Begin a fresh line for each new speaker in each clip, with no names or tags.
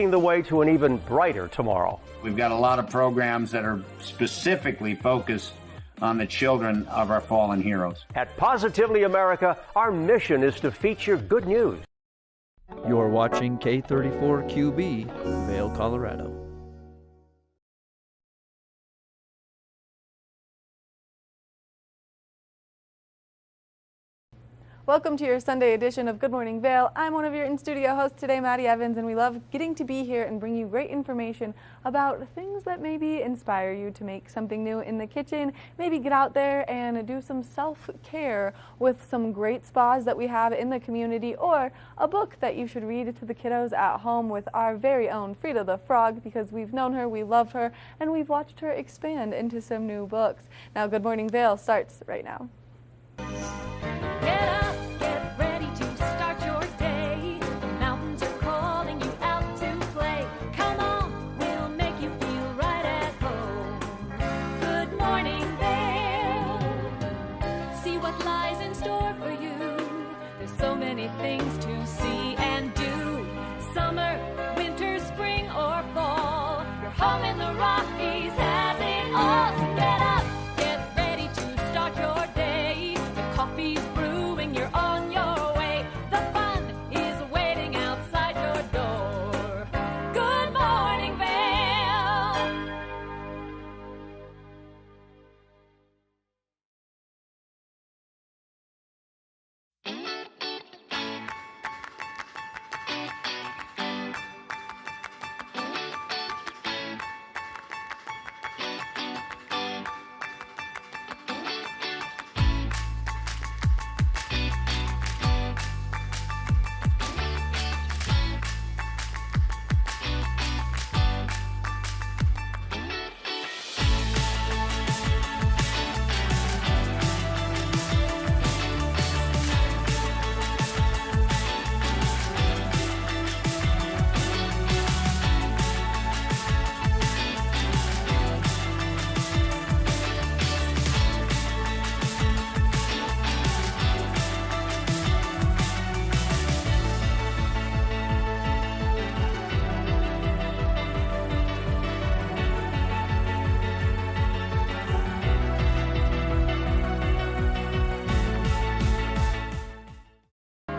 The way to an even brighter tomorrow.
We've got a lot of programs that are specifically focused on the children of our fallen heroes.
At Positively America, our mission is to feature good news.
You're watching K34QB, Vail, Colorado.
Welcome to your Sunday edition of Good Morning Vail. I'm one of your in-studio hosts today, Maddie Evans, and we love getting to be here and bring you great information about things that maybe inspire you to make something new in the kitchen, maybe get out there and do some self-care with some great spas that we have in the community, or a book that you should read to the kiddos at home with our very own Frida the Frog, because we've known her, we love her, and we've watched her expand into some new books. Now, Good Morning Vail starts right now.
Get up, get ready to start your day. The mountains are calling you out to play. Come on, we'll make you feel right at home. Good morning, Vail. See what lies in store for you. There's so many things to see and do. Summer, winter, spring, or fall. Your home in the Rockies has it all. So get up, get ready to start your day. The coffee's brewing, you're on your way. The fun is waiting outside your door. Good morning, Vail.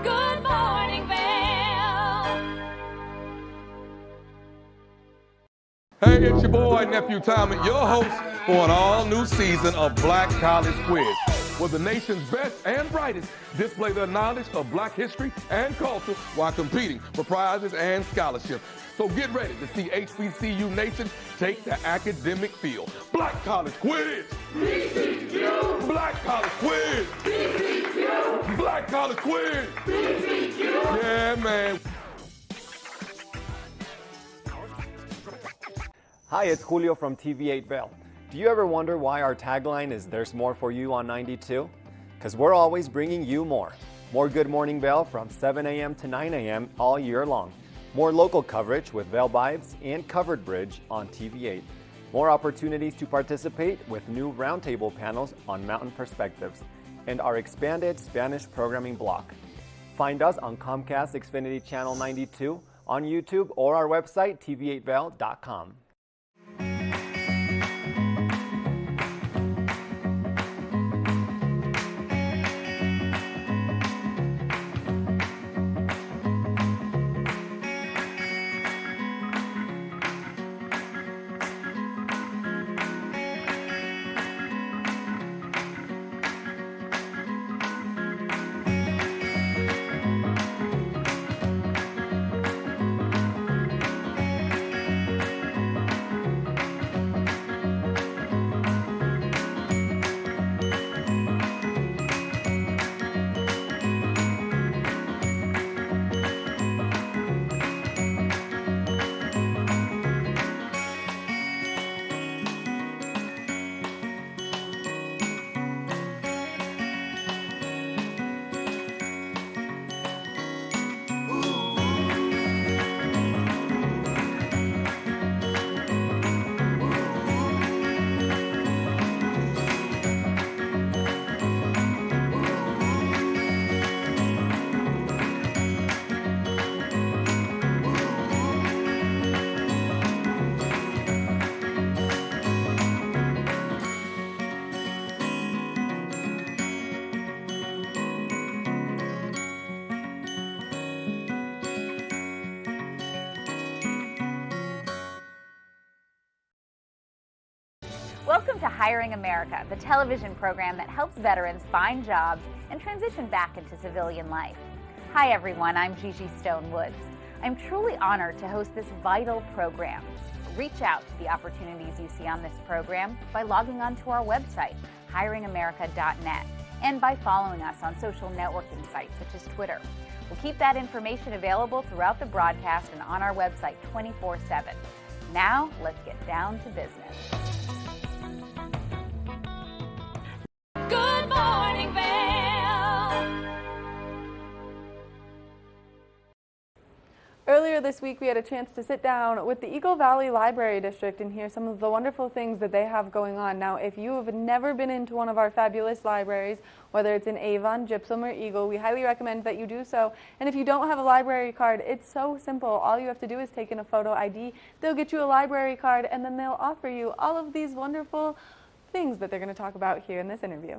Good morning, Vail.
Hey, it's your boy, Nephew Tommy, your host for an all-new season of Black College Quiz, where the nation's best and brightest display their knowledge of Black history and culture while competing for prizes and scholarships. So get ready to see HBCU Nation take the academic field. Black College Quiz! BCQ! Black College Quiz! BCQ! Black College Quiz! BCQ! Yeah, man.
Hi, it's Julio from TV8 Vail. Do you ever wonder why our tagline is "There's more for you" on 92? Because we're always bringing you more. More Good Morning Vail from 7 a.m. to 9 a.m. all year long. More local coverage with Vail Vibes and Covered Bridge on TV8. More opportunities to participate with new roundtable panels on Mountain Perspectives. And our expanded Spanish programming block. Find us on Comcast Xfinity Channel 92, on YouTube, or our website, tv8vail.com.
Welcome to Hiring America, the television program that helps veterans find jobs and transition back into civilian life. Hi everyone, I'm Gigi Stone Woods. I'm truly honored to host this vital program. Reach out to the opportunities you see on this program by logging on to our website, hiringamerica.net, and by following us on social networking sites such as Twitter. We'll keep that information available throughout the broadcast and on our website 24/7. Now, let's get down to business.
Good morning, Vail.
Earlier this week, we had a chance to sit down with the Eagle Valley Library District and hear some of the wonderful things that they have going on. Now, if you have never been into one of our fabulous libraries, whether it's in Avon, Gypsum, or Eagle, we highly recommend that you do so. And if you don't have a library card, it's so simple. All you have to do is take in a photo ID. They'll get you a library card, and then they'll offer you all of these wonderful things that they're going to talk about here in this interview.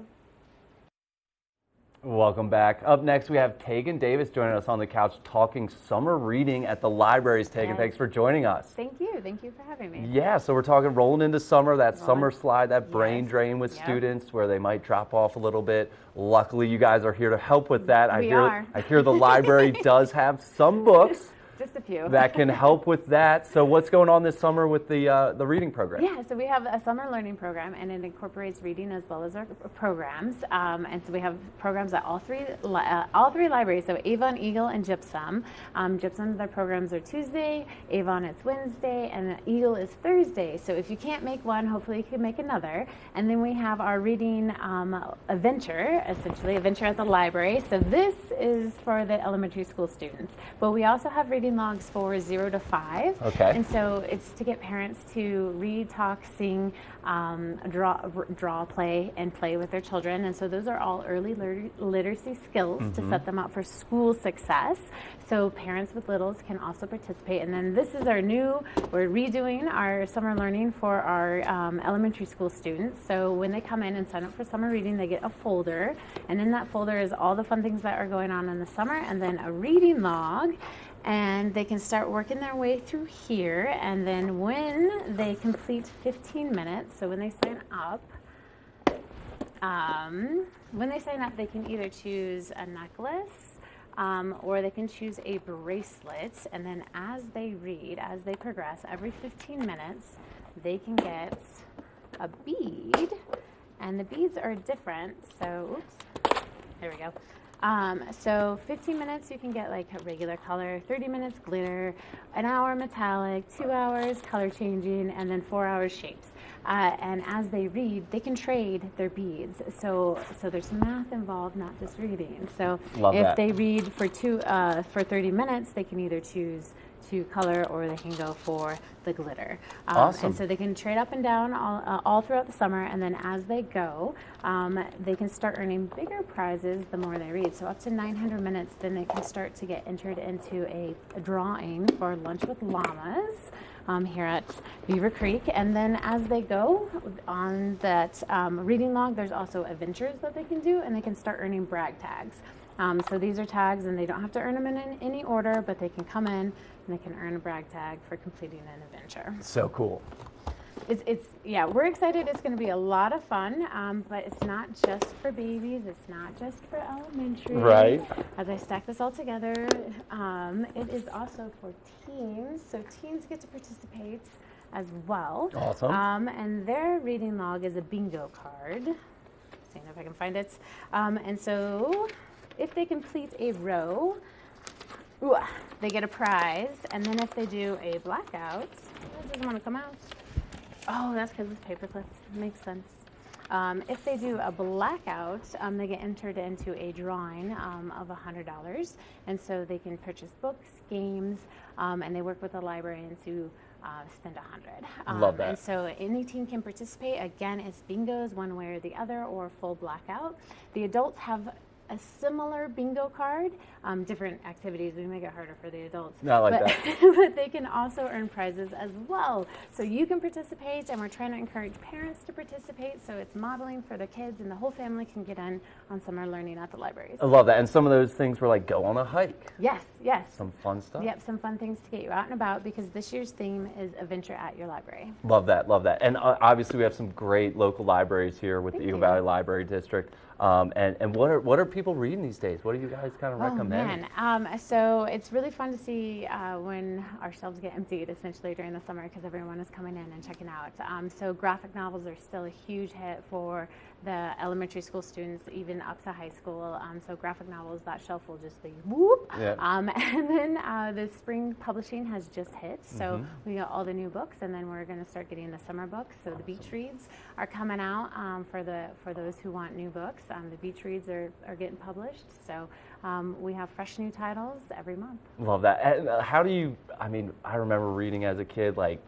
Welcome back. Up next, we have Tegan Davis joining us on the couch talking summer reading at the libraries. Tegan,
Yes.
thanks for joining us.
Thank you. Thank you for having me.
Yeah, so we're talking rolling into summer, that summer slide, that brain
Yes.
drain with
Yep.
students where they might drop off a little bit. Luckily, you guys are here to help with that. I
We
hear the library does have some books
Just a few.
that can help with that. So what's going on this summer with the reading program?
Yeah, so we have a summer learning program, and it incorporates reading as well as our programs. And so we have programs at all three libraries. So Avon, Eagle, and Gypsum. Gypsum, their programs are Tuesday. Avon, it's Wednesday, and Eagle is Thursday. So if you can't make one, hopefully you can make another. And then we have our reading adventure, essentially adventure at the library. So this is for the elementary school students, but we also have reading logs for 0 to 5.
Okay.
And so it's to get parents to read, talk, sing, draw, play, and play with their children. And so those are all early literacy skills to set them up for school success. So parents with littles can also participate. And then this is we're redoing our summer learning for our elementary school students. So when they come in and sign up for summer reading, they get a folder. And in that folder is all the fun things that are going on in the summer, and then a reading log. And they can start working their way through here, and then when they complete 15 minutes, so when they sign up, they can either choose a necklace or they can choose a bracelet, and then as they read, as they progress, every 15 minutes, they can get a bead, and the beads are different, so, oops, there we go. So 15 minutes you can get like a regular color, 30 minutes glitter, an hour metallic, 2 hours color changing, and then 4 hours shapes. And as they read, they can trade their beads. So there's math involved, not just reading. So if they read for 30 minutes, they can either choose to color or they can go for the glitter.
Awesome.
And so they can trade up and down all throughout the summer, and then as they go, they can start earning bigger prizes the more they read. So up to 900 minutes, then they can start to get entered into a drawing for Lunch with Llamas here at Beaver Creek. And then as they go on that reading log, there's also adventures that they can do, and they can start earning brag tags. So these are tags, and they don't have to earn them in any order, but they can come in and they can earn a brag tag for completing an adventure.
So cool.
Yeah, we're excited. It's going to be a lot of fun, but it's not just for babies. It's not just for elementary.
Right.
As I stack this all together, it is also for teens. So teens get to participate as well.
Awesome.
And their reading log is a bingo card. Seeing if I can find it. And so if they complete a row, they get a prize. And then if they do a blackout, it doesn't want to come out. Oh, that's because it's paper clips. Makes sense. If they do a blackout, they get entered into a drawing of $100. And so they can purchase books, games, and they work with the librarian to spend $100.
Love that.
And so any team can participate. Again, it's bingos one way or the other, or full blackout. The adults have a similar bingo card, different activities. We make it harder for the adults.
Not like
but,
that.
but they can also earn prizes as well. So you can participate, and we're trying to encourage parents to participate. So it's modeling for the kids, and the whole family can get in on summer learning at the libraries.
I love that. And some of those things were like go on a hike.
Yes, yes.
Some fun stuff.
Yep, some fun things to get you out and about, because this year's theme is Adventure at Your Library.
Love that, love that. And obviously we have some great local libraries here with the Eagle Valley Library District. And what are people reading these days? What do you guys kind of recommend?
Oh man, so it's really fun to see when our shelves get emptied, essentially during the summer, because everyone is coming in and checking out. So graphic novels are still a huge hit for the elementary school students, even up to high school. So graphic novels, that shelf will just be whoop.
Yeah.
And then the spring publishing has just hit, so we got all the new books, and then we're going to start getting the summer books. So the beach reads are coming out for those who want new books. The beach reads are getting published, so we have fresh new titles every month.
Love that. And how do you, I remember reading as a kid, like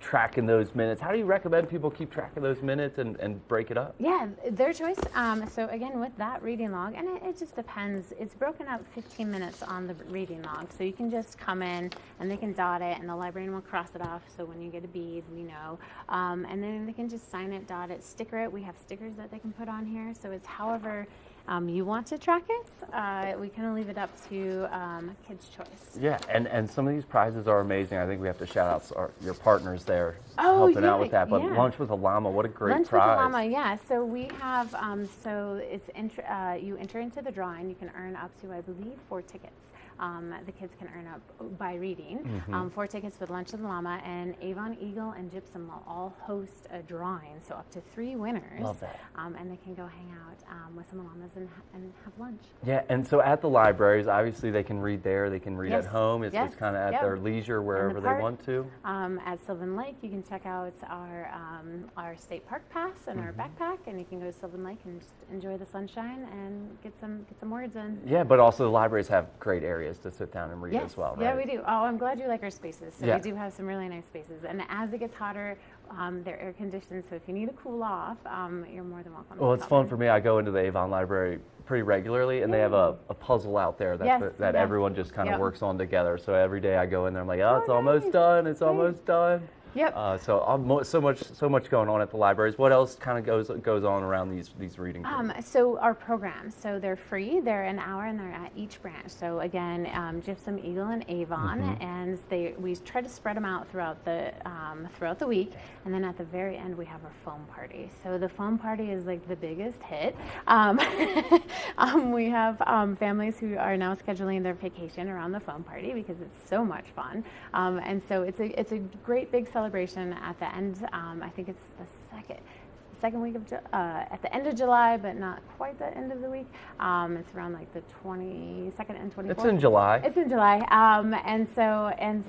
tracking those minutes. How do you recommend people keep track of those minutes and break it up?
Yeah, their choice. So again, with that reading log, and it just depends. It's broken up 15 minutes on the reading log, so you can just come in and they can dot it, and the librarian will cross it off. So when you get a bead, we know, and then they can just sign it, dot it, sticker it. We have stickers that they can put on here, so it's however you want to track it. We kind of leave it up to kids' choice.
Yeah, and some of these prizes are amazing. I think we have to shout out your partners there helping out with that. But Lunch with a Llama, what a great
Lunch
prize.
with a Llama, yeah. So we have, so it's you enter into the drawing. You can earn up to, I believe, 4 tickets. The kids can earn up by reading. 4 tickets with Lunch with the Llama, and Avon, Eagle, and Gypsum will all host a drawing, so up to 3 winners.
Love that.
And they can go hang out with some llamas and have lunch.
Yeah, and so at the libraries, obviously they can read there, they can read at home. It's kind of at their leisure, wherever they want to.
At Sylvan Lake, you can check out our state park pass and our backpack, and you can go to Sylvan Lake and just enjoy the sunshine and get some words in.
Yeah, but also the libraries have great areas to sit down and read as well, right?
Yeah, we do. Oh, I'm glad you like our spaces. So we do have some really nice spaces. And as it gets hotter, they're air conditioned, so if you need to cool off, you're more than welcome.
Well, it's fun for me. I go into the Avon Library pretty regularly, and they have a puzzle out there that everyone just kind of works on together. So every day I go in there, I'm like, it's almost done. It's almost done.
Yep.
So much going on at the libraries. What else kind of goes on around these reading groups?
So our programs, so they're free. They're an hour, and they're at each branch. So again, Gypsum, Eagle, and Avon, and we try to spread them out throughout the week. And then at the very end, we have our foam party. So the foam party is like the biggest hit. We have families who are now scheduling their vacation around the foam party because it's so much fun. And so it's a great big celebration at the end. I think it's the second week of at the end of July, but not quite the end of the week. It's around like the 22nd and 24th.
It's in July.
It's in July. And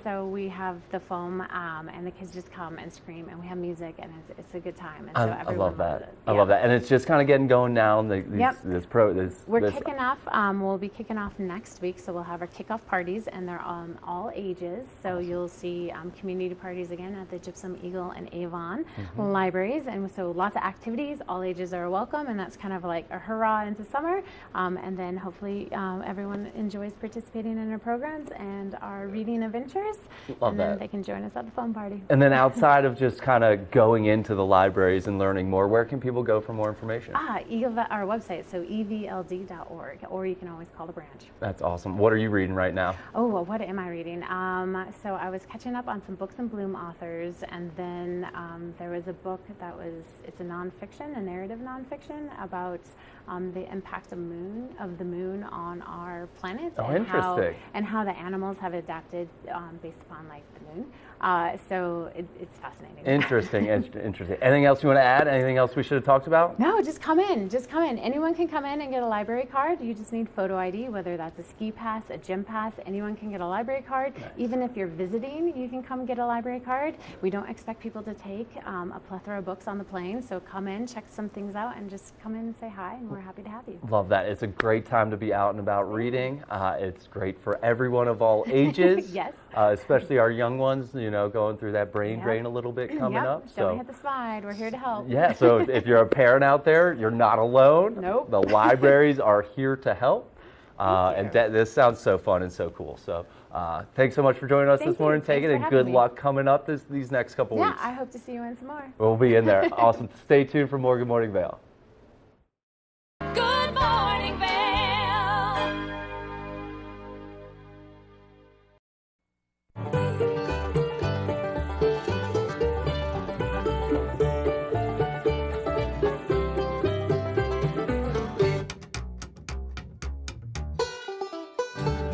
so we have the foam, and the kids just come and scream, and we have music, and it's a good time. And so
I love that.
loves it.
I love that. And it's just kind of getting going now.
We're kicking off. We'll be kicking off next week, so we'll have our kickoff parties, and they're on all ages. So you'll see community parties again at the Gypsum, Eagle, and Avon libraries, and so lots of activities. All ages are welcome, and that's kind of like a hurrah into summer. And then hopefully everyone enjoys participating in our programs and our reading adventures. Then they can join us at the foam party.
And then outside of just kind of going into the libraries and learning more, where can people go for more information?
Our website, so evld.org, or you can always call the branch. That's
awesome. What are you reading right now?
Oh, well, what am I reading? So I was catching up on some Books and Bloom authors, and then there was a book it's a nonfiction, a narrative nonfiction about the impact of the moon on our planet.
Oh, interesting.
And how the animals have adapted based upon like the moon. So it's fascinating.
Interesting. Anything else you want to add? Anything else we should have talked about?
No, just come in. Anyone can come in and get a library card. You just need photo ID, whether that's a ski pass, a gym pass. Anyone can get a library card. Nice. Even if you're visiting, you can come get a library card. We don't expect people to take a plethora of books on the plane. So So come in, check some things out, and just come in and say hi, and we're happy to have you.
Love that. It's a great time to be out and about reading. It's great for everyone of all ages.
Yes.
Especially our young ones, you know, going through that brain drain a little bit coming up.
Don't hit the slide. We're here to help.
Yeah, so if you're a parent out there, you're not alone.
Nope.
The libraries are here to help. And this sounds so fun and so cool. So thanks so much for joining us this morning, Tegan, and good luck coming up these next couple weeks.
Yeah, I hope to see you in some more.
We'll be in there. Awesome. Stay tuned for more Good Morning Vail.
Good morning, Vail.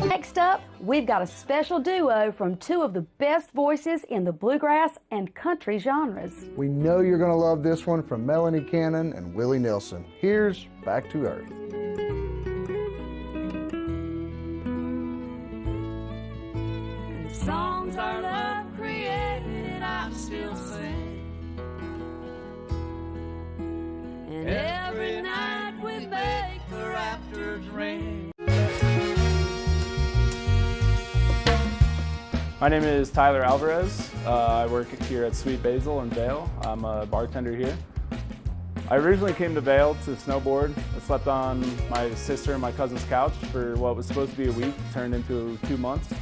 Next up, we've got a special duo from two of the best voices in the bluegrass and country genres.
We know you're going to love this one from Melanie Cannon and Willie Nelson. Here's Back to Earth.
Songs our love created, I still sing. And every night we make the rafters ring.
My name is Tyler Alvarez. I work here at Sweet Basil in Vail. I'm a bartender here. I originally came to Vail to snowboard. I slept on my sister and my cousin's couch for what was supposed to be a week, turned into 2 months,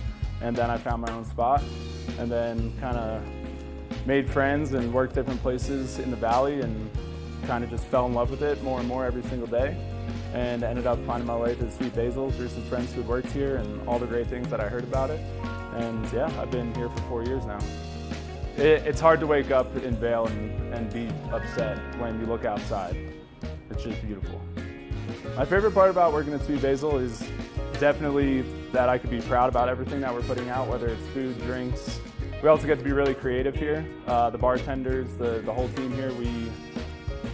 and then I found my own spot, and then kind of made friends and worked different places in the valley and kind of just fell in love with it more and more every single day, and ended up finding my way to Sweet Basil through some friends who worked here and all the great things that I heard about it. And yeah, I've been here for 4 years now. It's hard to wake up in Vail and be upset when you look outside. It's just beautiful. My favorite part about working at Sweet Basil is definitely that I could be proud about everything that we're putting out, whether it's food, drinks. We also get to be really creative here. The bartenders, the whole team here,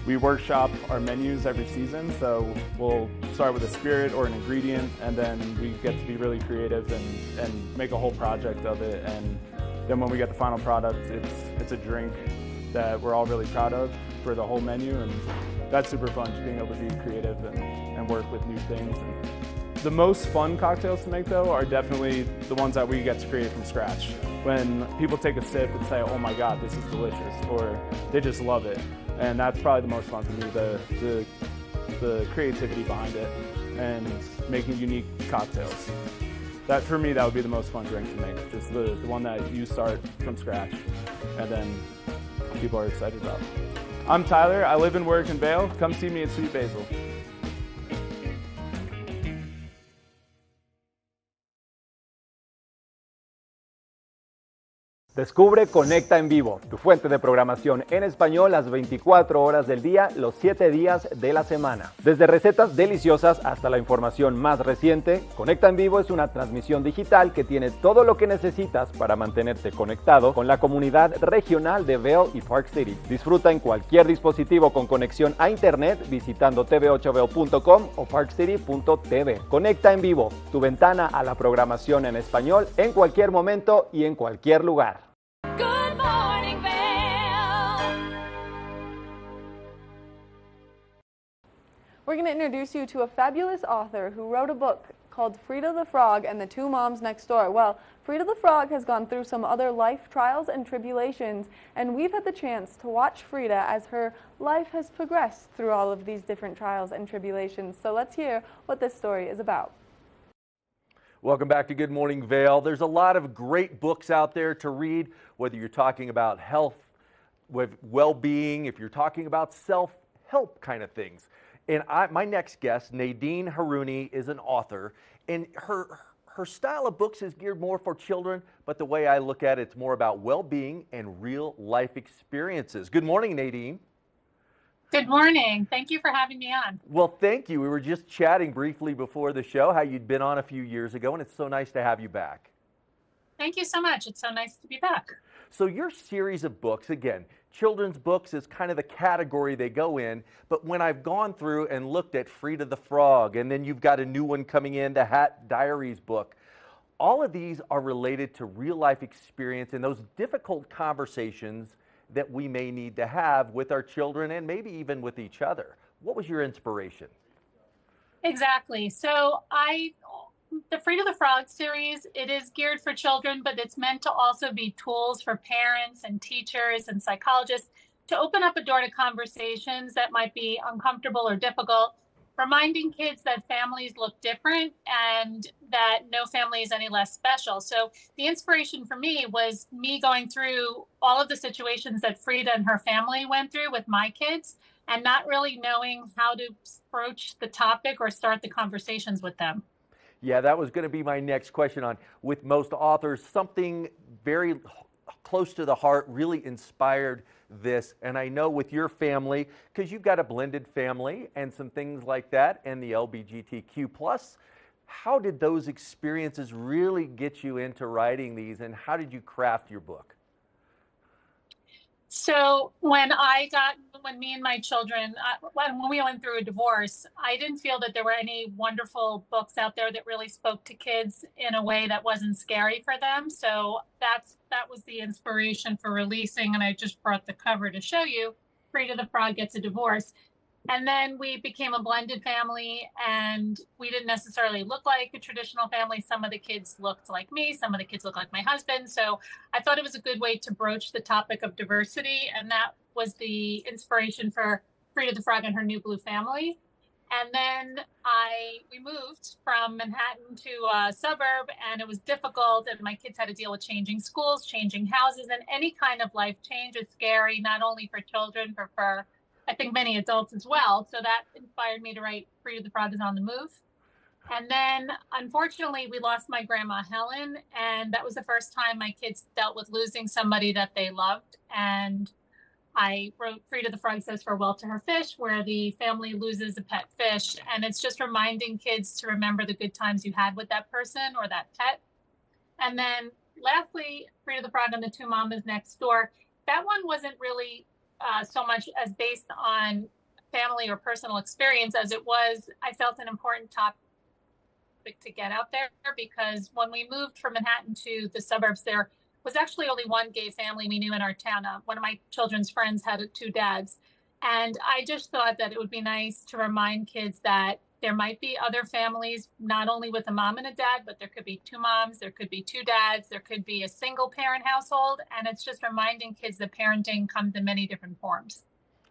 we workshop our menus every season, so we'll start with a spirit or an ingredient, and then we get to be really creative and make a whole project of it. And then when we get the final product, it's a drink that we're all really proud of for the whole menu, and that's super fun, just being able to be creative and work with new things. And the most fun cocktails to make, though, are definitely the ones that we get to create from scratch. When people take a sip and say, oh my God, this is delicious, or they just love it. And that's probably the most fun for me, the creativity behind it and making unique cocktails. That, for me, that would be the most fun drink to make, just the one that you start from scratch and then people are excited about. I'm Tyler, I live and work in Vail. Come see me at Sweet Basil.
Descubre Conecta en Vivo, tu fuente de programación en español las 24 horas del día, los 7 días de la semana. Desde recetas deliciosas hasta la información más reciente, Conecta en Vivo es una transmisión digital que tiene todo lo que necesitas para mantenerte conectado con la comunidad regional de Vail y Park City. Disfruta en cualquier dispositivo con conexión a internet visitando tv8vail.com o parkcity.tv. Conecta en Vivo, tu ventana a la programación en español en cualquier momento y en cualquier lugar.
Good morning, Vail.
We're going to introduce you to a fabulous author who wrote a book called Frida the Frog and the Two Moms Next Door. Well, Frida the Frog has gone through some other life trials and tribulations, and we've had the chance to watch Frida as her life has progressed through all of these different trials and tribulations. So let's hear what this story is about.
Welcome back to Good Morning Vail. There's a lot of great books out there to read, whether you're talking about health, with well-being, if you're talking about self-help kind of things. And my next guest, Nadine Harouni, is an author, and her style of books is geared more for children, but the way I look at it, it's more about well-being and real-life experiences. Good morning, Nadine.
Good morning. Thank you for having me on.
Well, thank you. We were just chatting briefly before the show, how you'd been on a few years ago, and it's so nice to have you back.
Thank you so much. It's so nice to be back.
So your series of books, again, children's books is kind of the category they go in, but when I've gone through and looked at Frida the Frog, and then you've got a new one coming in, the Hat Diaries book, all of these are related to real life experience and those difficult conversations that we may need to have with our children and maybe even with each other. What was your inspiration?
Exactly. So the Frida the Frog series, it is geared for children, but it's meant to also be tools for parents and teachers and psychologists to open up a door to conversations that might be uncomfortable or difficult, reminding kids that families look different and that no family is any less special. So the inspiration for me was me going through all of the situations that Frida and her family went through with my kids and not really knowing how to approach the topic or start the conversations with them.
Yeah, that was going to be my next question on, with most authors, something very close to the heart really inspired this. And I know with your family, because you've got a blended family and some things like that, and the LGBTQ+, how did those experiences really get you into writing these, and how did you craft your book?
So when me and my children, when we went through a divorce, I didn't feel that there were any wonderful books out there that really spoke to kids in a way that wasn't scary for them. So that was the inspiration for releasing, and I just brought the cover to show you, Frida the Frog Gets a Divorce. And then we became a blended family, and we didn't necessarily look like a traditional family. Some of the kids looked like me, some of the kids looked like my husband. So I thought it was a good way to broach the topic of diversity. And that was the inspiration for Frida the Frog and her new blue family. And then we moved from Manhattan to a suburb, and it was difficult. And my kids had to deal with changing schools, changing houses, and any kind of life change is scary, not only for children, but for I think many adults as well. So that inspired me to write Frida the Frog is on the Move. And then unfortunately, we lost my grandma, Helen. And that was the first time my kids dealt with losing somebody that they loved. And I wrote Frida the Frog Says Farewell to Her Fish, where the family loses a pet fish. And it's just reminding kids to remember the good times you had with that person or that pet. And then lastly, Frida the Frog and the Two Mamas Next Door. That one wasn't really so much as based on family or personal experience as it was, I felt, an important topic to get out there, because when we moved from Manhattan to the suburbs, there was actually only one gay family we knew in our town. One of my children's friends had two dads. And I just thought that it would be nice to remind kids that there might be other families, not only with a mom and a dad, but there could be two moms, there could be two dads, there could be a single parent household. And it's just reminding kids that parenting comes in many different forms.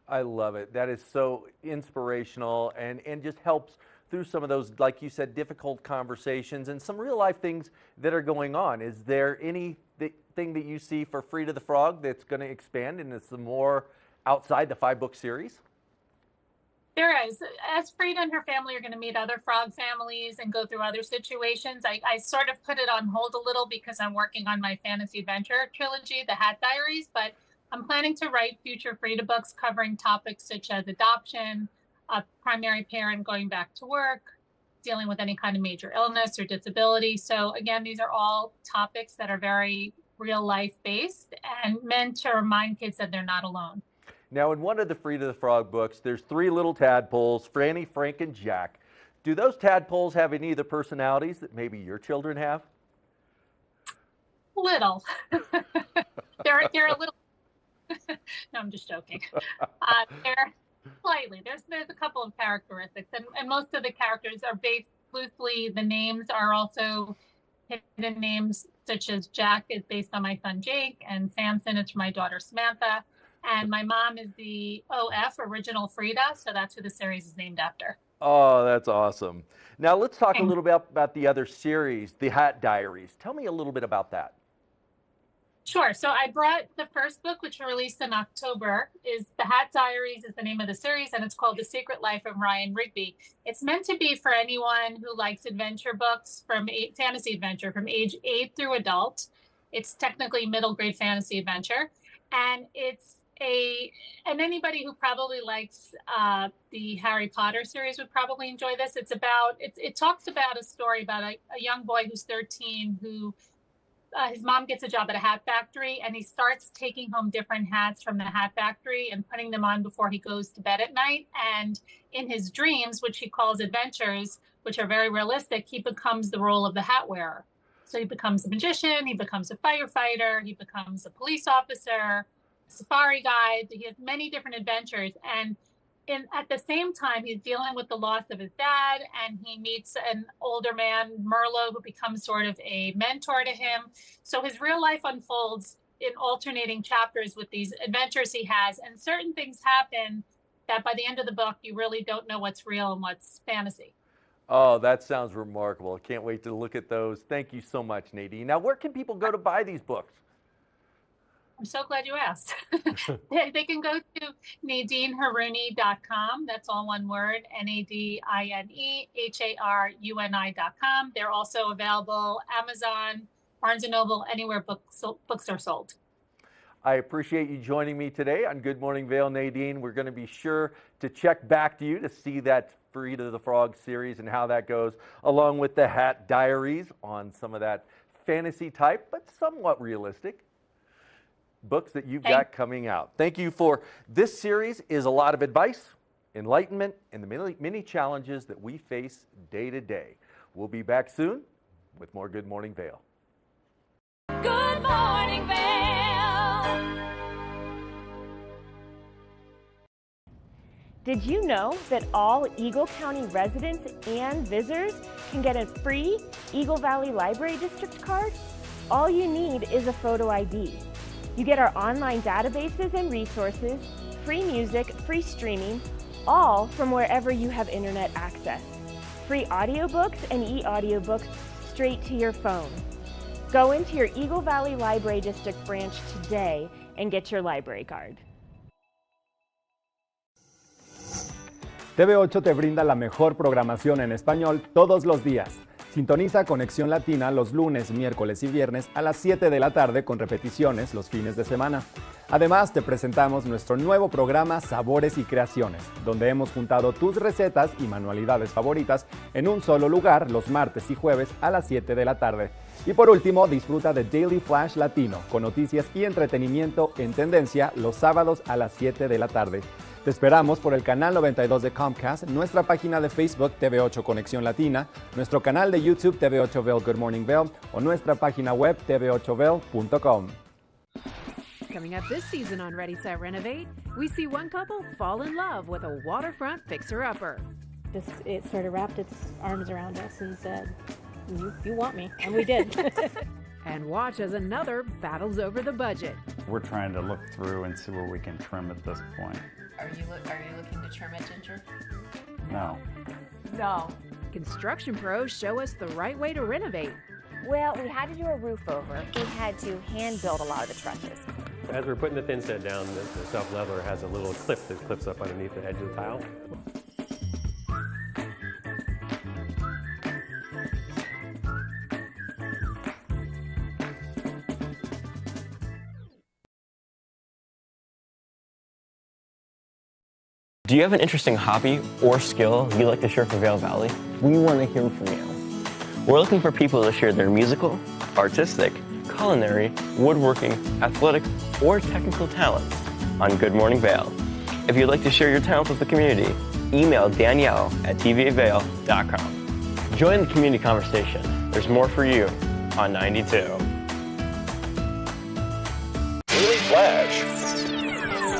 I love it. That is so inspirational and just helps through some of those, like you said, difficult conversations and some real life things that are going on. Is there anything that you see for Frida the Frog that's going to expand into some more outside the 5-book series?
There is. As Frida and her family are going to meet other frog families and go through other situations, I sort of put it on hold a little because I'm working on my fantasy adventure trilogy, The Hat Diaries, but I'm planning to write future Frida books covering topics such as adoption, a primary parent going back to work, dealing with any kind of major illness or disability. So again, these are all topics that are very real life based and meant to remind kids that they're not alone.
Now, in one of the Frida the Frog books, there's 3 little tadpoles, Franny, Frank, and Jack. Do those tadpoles have any of the personalities that maybe your children have?
Little. they're a little. No, I'm just joking. They're slightly. There's a couple of characteristics, and most of the characters are based loosely. The names are also hidden names, such as Jack is based on my son Jake, and Samson is from my daughter Samantha. And my mom is the OF, original Frida, so that's who the series is named after.
Oh, that's awesome. Now let's talk a little bit about the other series, The Hat Diaries. Tell me a little bit about that.
Sure. So I brought the first book, which was released in October, is The Hat Diaries is the name of the series, and it's called The Secret Life of Ryan Rigby. It's meant to be for anyone who likes adventure books, fantasy adventure from age 8 through adult. It's technically middle grade fantasy adventure. And and anybody who probably likes the Harry Potter series would probably enjoy this. It talks about a story about a young boy who's 13 who his mom gets a job at a hat factory, and he starts taking home different hats from the hat factory and putting them on before he goes to bed at night. And in his dreams, which he calls adventures, which are very realistic, he becomes the role of the hat wearer. So he becomes a magician, he becomes a firefighter, he becomes a police officer, safari guides. He has many different adventures. And at the same time, he's dealing with the loss of his dad, and he meets an older man, Merlot, who becomes sort of a mentor to him. So his real life unfolds in alternating chapters with these adventures he has, and certain things happen that by the end of the book, you really don't know what's real and what's fantasy.
Oh, that sounds remarkable. I can't wait to look at those. Thank you so much, Nadine. Now, where can people go to buy these books?
I'm so glad you asked. They can go to NadineHaruni.com. That's all one word, NadineHaruni.com. They're also available Amazon, Barnes & Noble, anywhere books are sold.
I appreciate you joining me today on Good Morning Vail, Nadine. We're going to be sure to check back to you to see that Frida the Frog series and how that goes, along with the Hat Diaries on some of that fantasy type, but somewhat realistic books that you've got coming out. Thank you for this series. Is a lot of advice, enlightenment, and the many challenges that we face day to day. We'll be back soon with more Good Morning Vail.
Good Morning Vail.
Did you know that all Eagle County residents and visitors can get a free Eagle Valley Library District card? All you need is a photo ID. You get our online databases and resources, free music, free streaming, all from wherever you have internet access. Free audiobooks and e-audiobooks straight to your phone. Go into your Eagle Valley Library District branch today and get your library card.
TV8 te brinda la mejor programación en español todos los días. Sintoniza Conexión Latina los lunes, miércoles y viernes a las 7 de la tarde con repeticiones los fines de semana. Además, te presentamos nuestro nuevo programa Sabores y Creaciones, donde hemos juntado tus recetas y manualidades favoritas en un solo lugar los martes y jueves a las 7 de la tarde. Y por último, disfruta de Daily Flash Latino, con noticias y entretenimiento en tendencia los sábados a las 7 de la tarde. Te esperamos por el canal 92 de Comcast, nuestra página de Facebook TV8 Conexión Latina, nuestro canal de YouTube TV8 Vail Good Morning Vail o nuestra página web tv8vail.com.
Coming up this season on Ready, Set, Renovate, we see one couple fall in love with a waterfront fixer-upper.
It sort of wrapped its arms around us and said, you want me, and we did.
And watch as another battles over the budget.
We're trying to look through and see where we can trim at this point.
Are you looking to trim it, Ginger?
No.
No. Construction pros show us the right way to renovate.
Well, we had to do a roof over. We had to hand build a lot of the trusses.
As we're putting the thin set down, the self-leveler has a little clip that clips up underneath the edge of the tile.
Do you have an interesting hobby or skill you'd like to share for Vail Valley? We want to hear from you. We're looking for people to share their musical, artistic, culinary, woodworking, athletic, or technical talents on Good Morning Vail. If you'd like to share your talents with the community, email Danielle at tvavail.com. Join the community conversation. There's more for you on 92.
Daily Flash.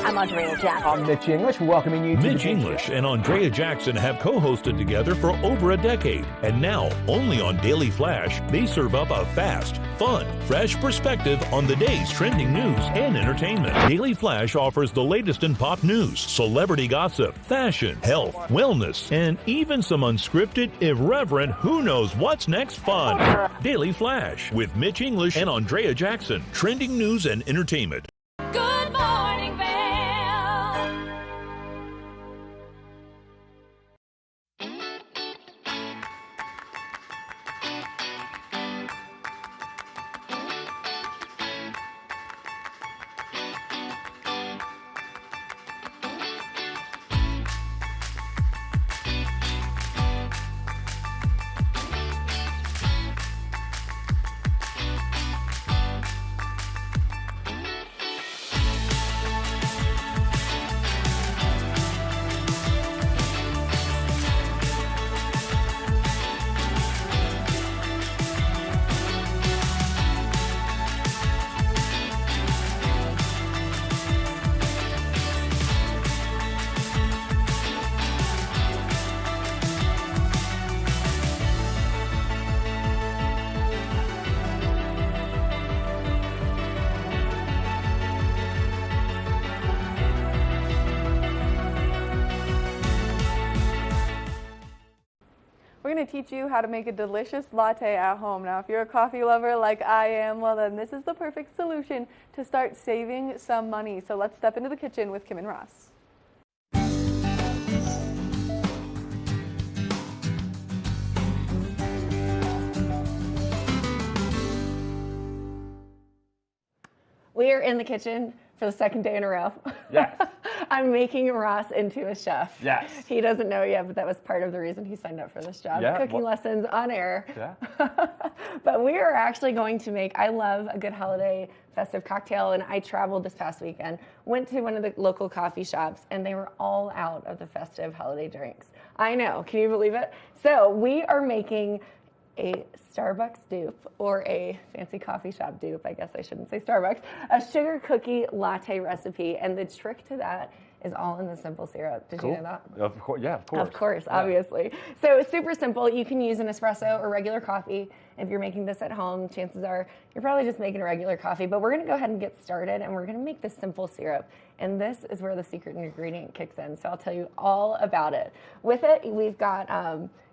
I'm Andrea Jackson.
I'm Mitch English, welcoming you to
Mitch English and Andrea Jackson have co-hosted together for over a decade. And now, only on Daily Flash, they serve up a fast, fun, fresh perspective on the day's trending news and entertainment. Daily Flash offers the latest in pop news, celebrity gossip, fashion, health, wellness, and even some unscripted, irreverent, who knows what's next fun. Daily Flash with Mitch English and Andrea Jackson. Trending news and entertainment.
Good Morning Vail.
going to teach you how to make a delicious latte at home. Now, if you're a coffee lover like I am, well, then this is the perfect solution to start saving some money. So let's step into the kitchen with Kim and Ross.
We are in the kitchen for the second day in a row.
Yes.
I'm making Ross into a chef.
Yes.
He doesn't know yet, but that was part of the reason he signed up for this job.
Yeah,
Cooking lessons on air.
Yeah.
But we are actually going to make, I love a good holiday festive cocktail, and I traveled this past weekend, went to one of the local coffee shops, and they were all out of the festive holiday drinks. I know, can you believe it? So we are making a Starbucks dupe, or a fancy coffee shop dupe, I guess I shouldn't say Starbucks, a sugar cookie latte recipe. And the trick to that is all in the simple syrup. Did you know that?
Of course, yeah, of course.
Of course,
Yeah.
obviously. So it's super simple. You can use an espresso or regular coffee. If you're making this at home, chances are you're probably just making a regular coffee. But we're going to go ahead and get started, and we're going to make this simple syrup. And this is where the secret ingredient kicks in. So I'll tell you all about it. With it, we've got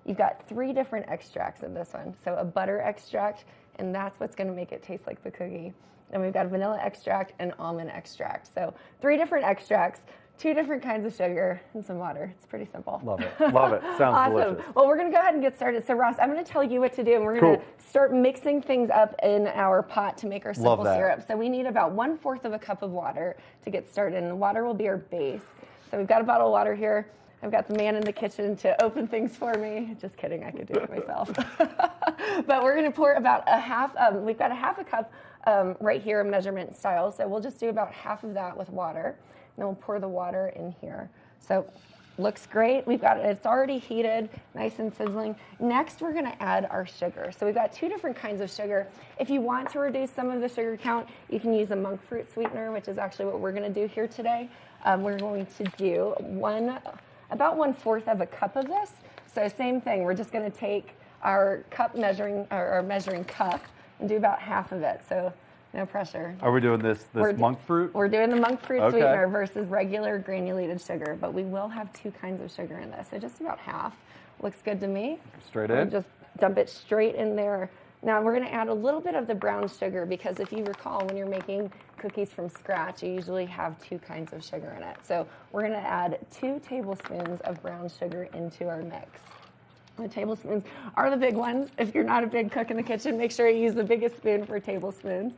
you've got 3 different extracts in this one. So a butter extract, and that's what's going to make it taste like the cookie. And we've got a vanilla extract and almond extract. So 3 different extracts, 2 different kinds of sugar, and some water. It's pretty simple.
Love it. Love it. Sounds
awesome.
delicious.
Well, we're going to go ahead and get started. So, Ross, I'm going to tell you what to do, and we're going to start mixing things up in our pot to make our simple syrup. So we need about 1/4 of a cup of water to get started, and the water will be our base. So we've got a bottle of water here. I've got the man in the kitchen to open things for me. Just kidding, I could do it myself. But we're going to pour about we've got a half a cup right here, measurement style. So we'll just do about half of that with water. Then we'll pour the water in here. So looks great. We've got it, it's already heated, nice and sizzling. Next, we're going to add our sugar. So we've got 2 different kinds of sugar. If you want to reduce some of the sugar count, you can use a monk fruit sweetener, which is actually what we're going to do here today. We're going to do about 1/4 of a cup of this. So same thing, we're just going to take our measuring cup and do about half of it. So no pressure.
Are we doing this monk fruit?
We're doing the monk fruit sweetener versus regular granulated sugar, but we will have 2 kinds of sugar in this. So just about half. Looks good to me.
Straight in?
Just dump it straight in there. Now we're going to add a little bit of the brown sugar, because if you recall, when you're making cookies from scratch, you usually have 2 kinds of sugar in it. So we're going to add 2 tablespoons of brown sugar into our mix. The tablespoons are the big ones. If you're not a big cook in the kitchen, make sure you use the biggest spoon for tablespoons.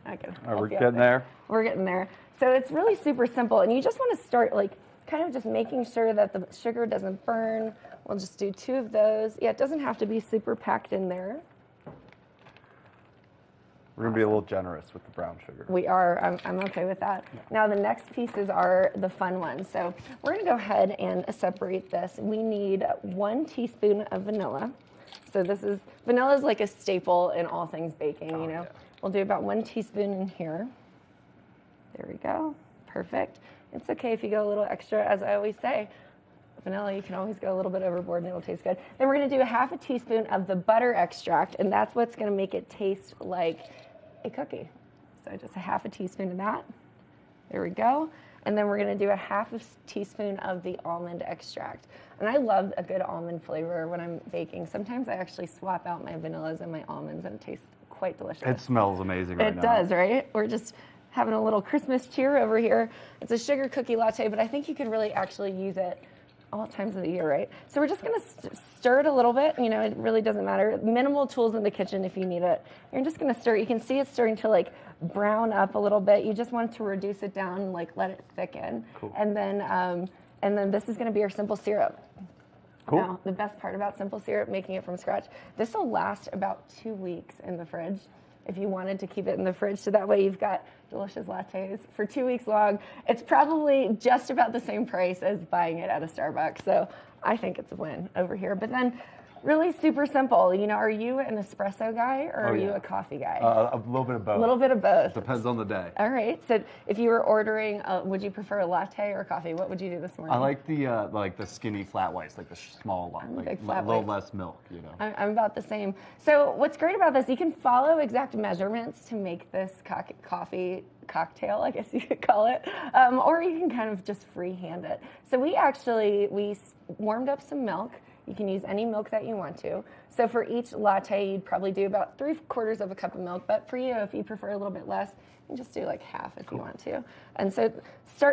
Okay.
We're getting there.
We're getting there. So it's really super simple, and you just want to start kind of just making sure that the sugar doesn't burn. We'll just do 2 of those. Yeah, it doesn't have to be super packed in there.
We're going to be a little generous with the brown sugar.
We are. I'm okay with that. Yeah. Now the next pieces are the fun ones. So we're going to go ahead and separate this. We need 1 teaspoon of vanilla. So vanilla is like a staple in all things baking, you know. Yeah. We'll do about 1 teaspoon in here. There we go. Perfect. It's okay if you go a little extra, as I always say. Vanilla, you can always go a little bit overboard and it'll taste good. Then we're going to do a half a teaspoon of the butter extract, and that's what's going to make it taste like a cookie. So just a half a teaspoon of that. There we go. And then we're going to do a half a teaspoon of the almond extract. And I love a good almond flavor when I'm baking. Sometimes I actually swap out my vanillas and my almonds, and it tastes quite delicious.
It smells amazing right now.
It does, right? We're just having a little Christmas cheer over here. It's a sugar cookie latte, but I think you could really actually use it all times of the year, right? So we're just going to stir it a little bit. You know, it really doesn't matter. Minimal tools in the kitchen if you need it. You're just going to stir it. You can see it's starting to brown up a little bit. You just want to reduce it down, let it thicken.
Cool.
And then this is going to be our simple syrup.
Cool.
Now, the best part about simple syrup, making it from scratch, this will last about 2 weeks in the fridge if you wanted to keep it in the fridge. So that way you've got delicious lattes for 2 weeks long. It's probably just about the same price as buying it at a Starbucks. So I think it's a win over here. But then really super simple. You know, are you an espresso guy or are you a coffee guy?
A little bit of both.
A little bit of both.
Depends on the day.
All right. So if you were ordering, would you prefer a latte or coffee? What would you do this morning?
I like the skinny flat whites, like the small one, a little less milk. You know.
I'm about the same. So what's great about this, you can follow exact measurements to make this coffee cocktail, I guess you could call it, or you can kind of just freehand it. So we warmed up some milk You can use any milk that you want to. So for each latte, you'd probably do about 3/4 of a cup of milk. But for you, if you prefer a little bit less, you can just do like half if you want to. And so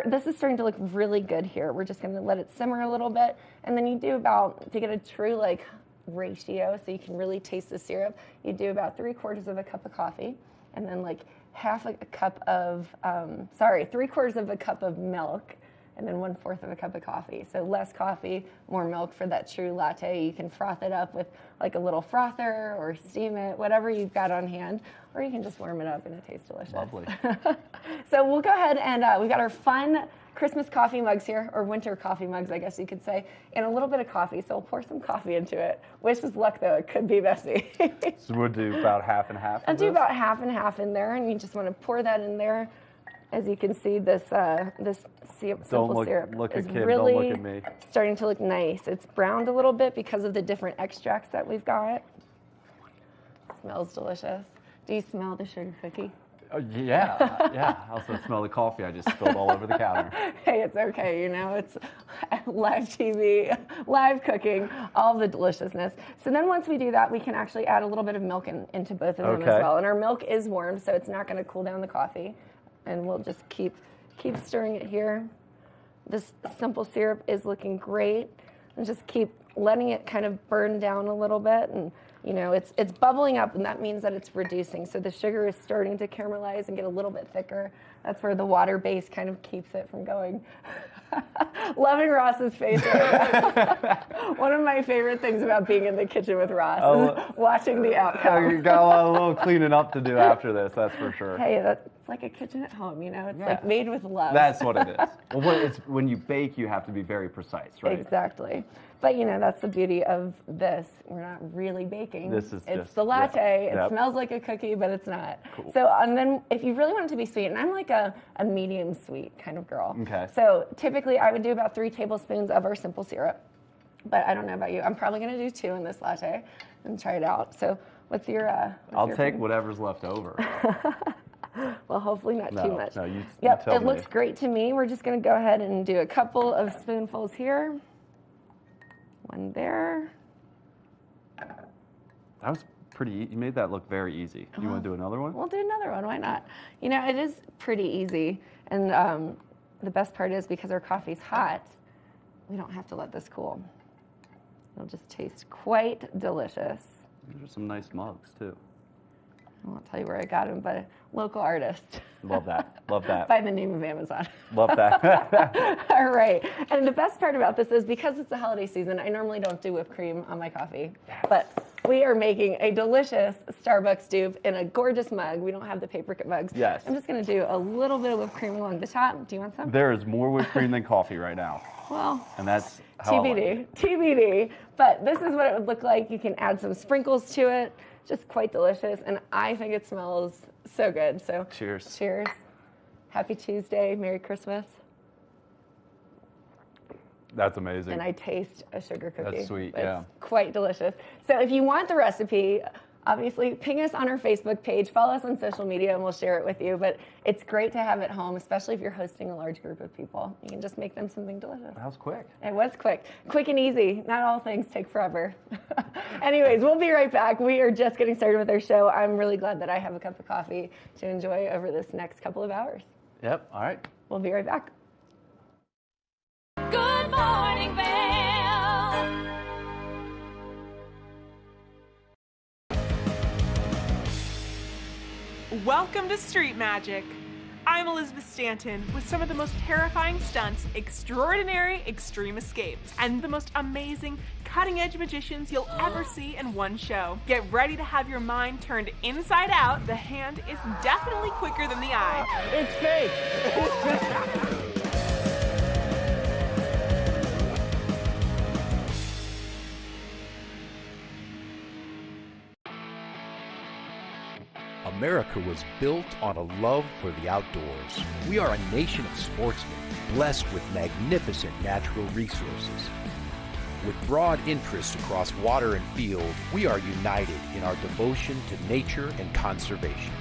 this is starting to look really good here. We're just going to let it simmer a little bit. And then you do about, to get a true like ratio so you can really taste the syrup, you do about 3/4 of a cup of coffee. And then like half a cup of, 3/4 of a cup of milk. And then 1/4 of a cup of coffee. So less coffee, more milk for that true latte. You can froth it up with like a little frother or steam it, whatever you've got on hand, or you can just warm it up and it tastes delicious.
Lovely.
So we'll go ahead and we've got our fun Christmas coffee mugs here, or winter coffee mugs, I guess you could say, and a little bit of coffee. So we'll pour some coffee into it. Wish us luck though, it could be messy.
So we'll do about half and half.
I'll do about half and half in there, and you just want to pour that in there. As you can see, this simple syrup is really starting to look nice. It's browned a little bit because of the different extracts that we've got. Smells delicious. Do you smell the sugar cookie?
Yeah, yeah. I also smell the coffee I just spilled all over the counter.
Hey, it's okay. You know, it's live TV, live cooking, all the deliciousness. So then once we do that, we can actually add a little bit of milk into both of them as well. And our milk is warm, so it's not going to cool down the coffee. And we'll just keep stirring it here. This simple syrup is looking great. And just keep letting it kind of burn down a little bit. And you know, it's bubbling up, and that means that it's reducing. So the sugar is starting to caramelize and get a little bit thicker. That's where the water base kind of keeps it from going. Loving Ross's face right now. One of my favorite things about being in the kitchen with Ross is watching the outcome.
You got a little cleaning up to do after this, that's for sure.
Hey, that's like a kitchen at home, you know? It's like made with love.
That's what it is. Well, when you bake, you have to be very precise, right?
Exactly. But, you know, that's the beauty of this. We're not really baking.
It's
the latte. It smells like a cookie, but it's not. Cool. So, and then if you really want it to be sweet, and I'm like a medium sweet kind of girl. Okay. So typically I would do about 3 tablespoons of our simple syrup. But I don't know about you. I'm probably going to do 2 in this latte and try it out. So what's your
I'll take whatever's left over.
Well, hopefully not too much.
No, you
yep,
tell
it
me.
looks great to me. We're just going to go ahead and do a couple of spoonfuls here. One there.
That was pretty. You made that look very easy. You want to do another one?
We'll do another one. Why not? You know, it is pretty easy. And the best part is because our coffee's hot, we don't have to let this cool. It'll just taste quite delicious.
These are some nice mugs, too.
I won't tell you where I got them, but a local artist.
Love that. Love that.
By the name of Amazon.
Love that.
All right. And the best part about this is because it's the holiday season, I normally don't do whipped cream on my coffee. But we are making a delicious Starbucks dupe in a gorgeous mug. We don't have the paper cup mugs.
Yes.
I'm just going to do a little bit of whipped cream along the top. Do you want some?
There is more whipped cream than coffee right now.
Well,
and that's how
TBD. TBD. But this is what it would look like. You can add some sprinkles to it. Just quite delicious, and I think it smells so good. So
cheers.
Cheers. Happy Tuesday. Merry Christmas.
That's amazing.
And I taste a sugar cookie.
That's sweet,
it's quite delicious. So if you want the recipe, obviously ping us on our Facebook page, follow us on social media, and we'll share it with you. But it's great to have at home, especially if you're hosting a large group of people. You can just make them something delicious.
That was quick.
It was quick. Quick and easy. Not all things take forever. Anyways, we'll be right back. We are just getting started with our show. I'm really glad that I have a cup of coffee to enjoy over this next couple of hours.
Yep. All right.
We'll be right back.
Good morning, Vail.
Welcome to Street Magic. I'm Elizabeth Stanton with some of the most terrifying stunts, extraordinary extreme escapes, and the most amazing cutting-edge magicians you'll ever see in one show. Get ready to have your mind turned inside out. The hand is definitely quicker than the eye.
It's fake.
America was built on a love for the outdoors. We are a nation of sportsmen, blessed with magnificent natural resources. With broad interests across water and field, we are united in our devotion to nature and conservation.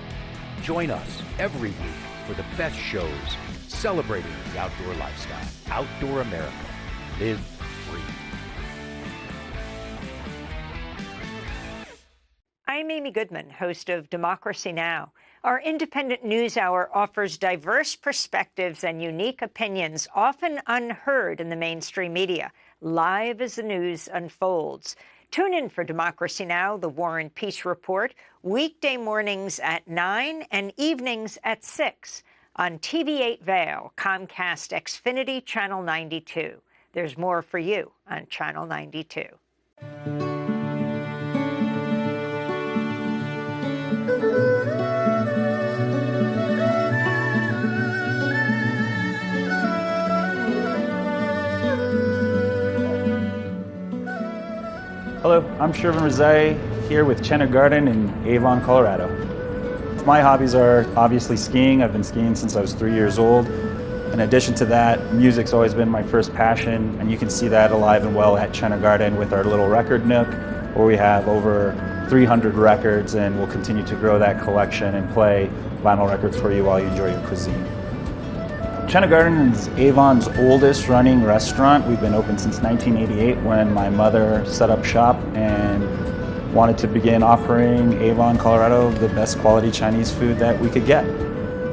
Join us every week for the best shows celebrating the outdoor lifestyle. Outdoor America. Live free.
Amy Goodman, host of Democracy Now! Our independent news hour offers diverse perspectives and unique opinions, often unheard in the mainstream media, live as the news unfolds. Tune in for Democracy Now!, the War and Peace Report, weekday mornings at 9 and evenings at 6 on TV8 Vail, Comcast Xfinity Channel 92. There's more for you on Channel 92.
Hello, I'm Shervin Rezai here with Chenna Garden in Avon, Colorado. My hobbies are obviously skiing. I've been skiing since I was 3 years old. In addition to that, music's always been my first passion, and you can see that alive and well at Chenna Garden with our little record nook, where we have over 300 records, and we'll continue to grow that collection and play vinyl records for you while you enjoy your cuisine. Chenna Garden is Avon's oldest running restaurant. We've been open since 1988 when my mother set up shop and wanted to begin offering Avon, Colorado, the best quality Chinese food that we could get.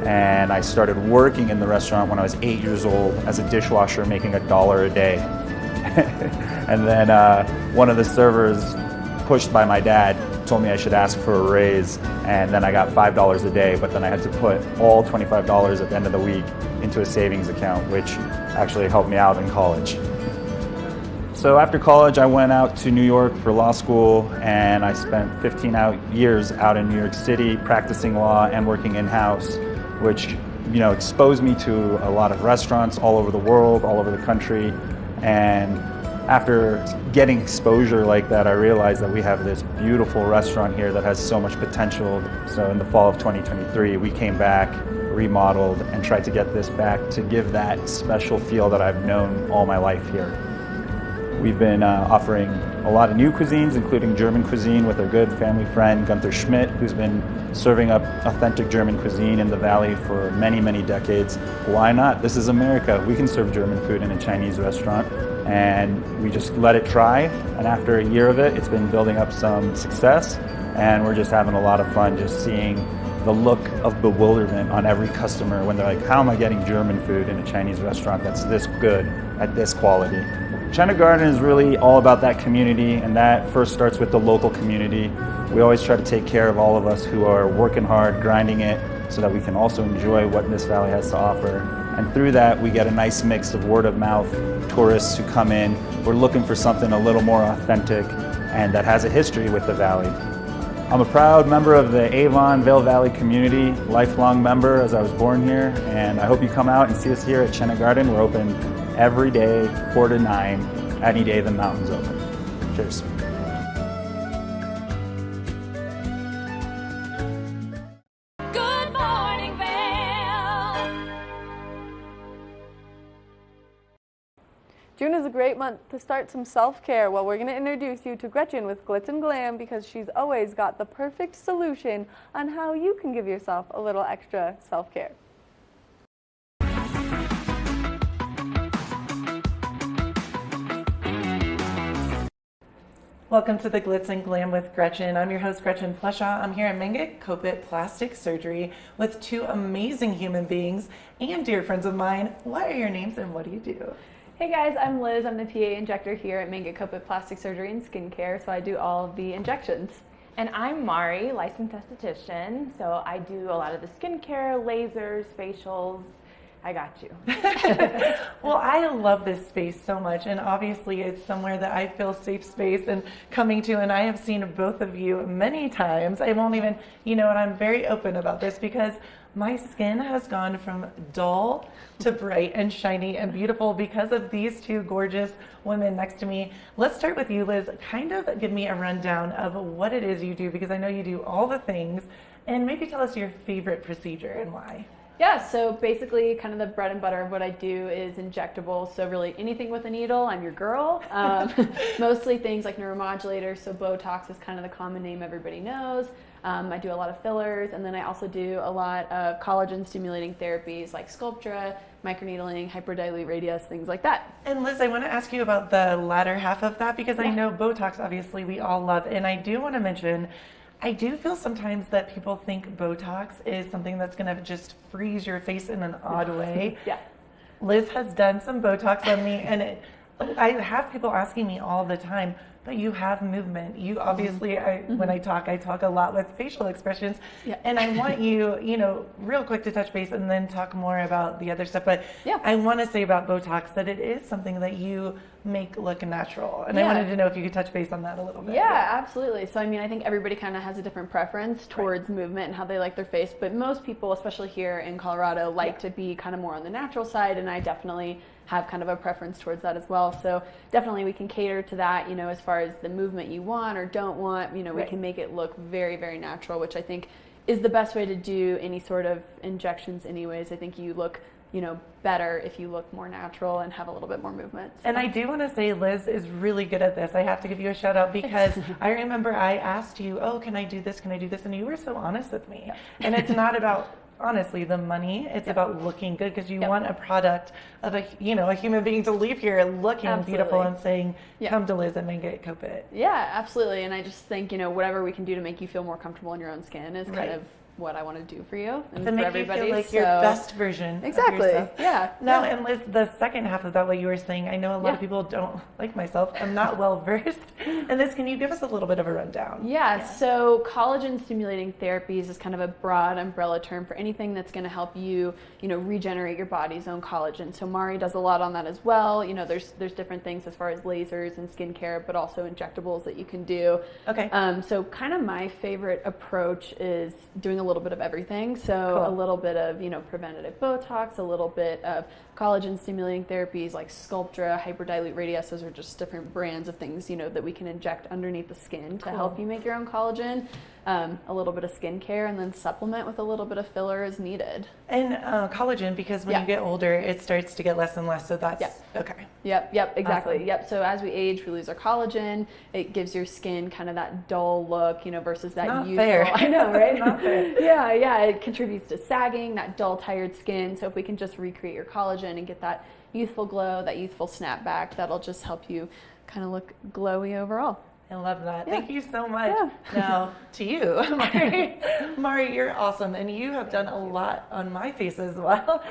And I started working in the restaurant when I was 8 years old as a dishwasher, making $1 a day. And then one of the servers, pushed by my dad, told me I should ask for a raise, and then I got $5 a day, but then I had to put all $25 at the end of the week into a savings account, which actually helped me out in college. So after college, I went out to New York for law school, and I spent 15 years out in New York City practicing law and working in-house, which exposed me to a lot of restaurants all over the world, all over the country. And after getting exposure like that, I realized that we have this beautiful restaurant here that has so much potential. So in the fall of 2023, we came back, remodeled, and tried to get this back to give that special feel that I've known all my life here. We've been offering a lot of new cuisines, including German cuisine with our good family friend Gunther Schmidt, who's been serving up authentic German cuisine in the Valley for many, many decades. Why not? This is America. We can serve German food in a Chinese restaurant, and we just let it try. And after a year of it, it's been building up some success, and we're just having a lot of fun just seeing the look of bewilderment on every customer when they're like, how am I getting German food in a Chinese restaurant that's this good at this quality? Chenna Garden is really all about that community, and that first starts with the local community. We always try to take care of all of us who are working hard, grinding it, so that we can also enjoy what this valley has to offer. And through that, we get a nice mix of word of mouth, tourists who come in. We're looking for something a little more authentic and that has a history with the valley. I'm a proud member of the Avon Vail Valley community, lifelong member as I was born here, and I hope you come out and see us here at Chenna Garden. We're open every day, 4 to 9, any day the mountain's open. Cheers.
Good morning, Vail.
June is a great month to start some self-care. Well, we're going to introduce you to Gretchen with Glitz and Glam because she's always got the perfect solution on how you can give yourself a little extra self-care.
Welcome to the Glitz and Glam with Gretchen. I'm your host, Gretchen Pleshaw. I'm here at Mingott Kopit Plastic Surgery with two amazing human beings and dear friends of mine. What are your names and what do you do?
Hey guys, I'm Liz. I'm the PA injector here at Mingott Kopit Plastic Surgery and Skincare, so I do all of the injections.
And I'm Mari, licensed esthetician, so I do a lot of the skincare, lasers, facials. I got you.
Well, I love this space so much, and obviously it's somewhere that I feel safe space and coming to, and I have seen both of you many times. I won't even, and I'm very open about this because my skin has gone from dull to bright and shiny and beautiful because of these two gorgeous women next to me. Let's start with you, Liz. Kind of give me a rundown of what it is you do, because I know you do all the things, and maybe tell us your favorite procedure and why.
Yeah, so basically kind of the bread and butter of what I do is injectable. So really anything with a needle, I'm your girl. Mostly things like neuromodulators. So Botox is kind of the common name everybody knows. I do a lot of fillers, and then I also do a lot of collagen stimulating therapies like Sculptra, microneedling, hyperdilute radius, things like that.
And Liz, I want to ask you about the latter half of that because I know Botox obviously we all love, and I do want to mention I do feel sometimes that people think Botox is something that's going to just freeze your face in an odd way.
Yeah.
Liz has done some Botox on me, and I have people asking me all the time, but you have movement. You obviously, when I talk a lot with facial expressions, and I want you, real quick to touch base and then talk more about the other stuff. But I want to say about Botox that it is something that you make look natural, and I wanted to know if you could touch base on that a little bit.
Yeah, absolutely. So I mean, I think everybody kind of has a different preference towards movement and how they like their face, but most people, especially here in Colorado, like to be kind of more on the natural side, and I definitely have kind of a preference towards that as well. So definitely we can cater to that, as far as the movement you want or don't want, we can make it look very, very natural, which I think is the best way to do any sort of injections anyways. I think you look, better if you look more natural and have a little bit more movement. So.
And I do want to say Liz is really good at this. I have to give you a shout out because I remember I asked you, can I do this? Can I do this? And you were so honest with me. And it's not about honestly the money, it's about looking good, because you want a product of a human being to leave here looking beautiful and saying, come to Liz and make it Copit.
Yeah, absolutely. And I just think whatever we can do to make you feel more comfortable in your own skin is kind of what I want to do for you and
to
for
make
everybody.
You feel like your best version.
Exactly.
Of yourself.
Yeah.
Now, and Liz, the second half of that, what you were saying, I know a lot of people don't, like myself, I'm not well versed in this. Can you give us a little bit of a rundown?
Yeah. So collagen stimulating therapies is kind of a broad umbrella term for anything that's going to help you, regenerate your body's own collagen. So Mari does a lot on that as well. There's different things as far as lasers and skincare, but also injectables that you can do.
Okay.
So kind of my favorite approach is doing a little bit of everything. So a little bit of, preventative Botox, a little bit of collagen stimulating therapies like Sculptra, hyperdilute radius. Those are just different brands of things, that we can inject underneath the skin to help you make your own collagen. A little bit of skincare, and then supplement with a little bit of filler as needed.
And collagen, because when you get older, it starts to get less and less. So that's okay.
Yep, exactly.
Awesome.
Yep. So as we age, we lose our collagen. It gives your skin kind of that dull look, versus that
Not
youthful.
fair.
I know, right?
Not fair.
Yeah. It contributes to sagging, that dull, tired skin. So if we can just recreate your collagen and get that youthful glow, that youthful snapback, that'll just help you kind of look glowy overall.
I love that. Thank you so much. Now to you, Mari. Mari, you're awesome, and you have done a lot on my face as well.